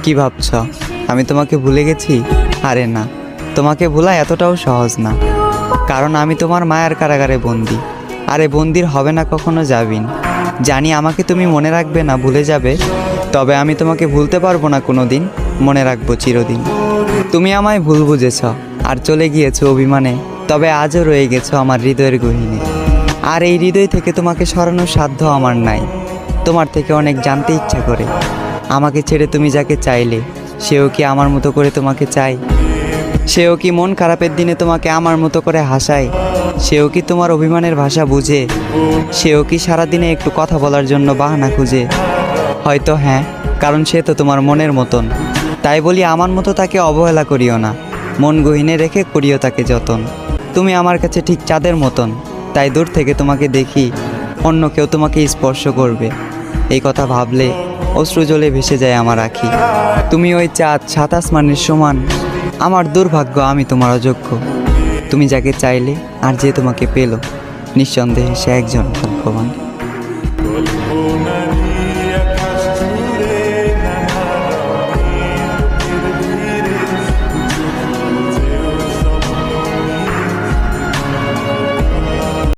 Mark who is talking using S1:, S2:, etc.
S1: কি ভাবছ আমি তোমাকে ভুলে গেছি? আরে না, তোমাকে ভোলা এতটাও সহজ না, কারণ আমি তোমার মায়ার কারাগারে বন্দি। আরে বন্দির হবে না কখনো যাবিন। জানি আমাকে তুমি মনে রাখবে না, ভুলে যাবে, তবে আমি তোমাকে ভুলতে পারবো না কোনো দিন, মনে রাখবো চিরদিন। তুমি আমায় ভুল বুঝেছ আর চলে গিয়েছো অভিমানে, তবে আজও রয়ে গেছো আমার হৃদয়ের গহীনে। আর এই হৃদয় থেকে তোমাকে সরানোর সাধ্য আমার নাই। তোমার থেকে অনেক জানতে ইচ্ছা করে, আমাকে ছেড়ে তুমি যাকে চাইলে সেও কি আমার মতো করে তোমাকে চায়? সেও কি মন খারাপের দিনে তোমাকে আমার মতো করে হাসায়? সেও কি তোমার অভিমানের ভাষা বুঝে? সেও কি সারাদিনে একটু কথা বলার জন্য বাহানা খুঁজে? হয়তো হ্যাঁ, কারণ সে তো তোমার মনের মতন। তাই বলি আমার মতো তাকে অবহেলা করিও না, মন গহীনে রেখে করিও তাকে যতন। তুমি আমার কাছে ঠিক চাঁদের মতন, তাই দূর থেকে তোমাকে দেখি অন্য কেউ তোমাকে স্পর্শ করবে, এই কথা ভাবলে অশ্রু জলে ভেসে যায় আমার আঁখি। তুমি ওই চাঁদ, সাত আসমানের সমান, আমার দুর্ভাগ্য আমি তোমার অযোগ্য। তুমি যাকে চাইলে আর যে তোমাকে পেল, নিঃসন্দেহে সে একজন ভাগ্যবান।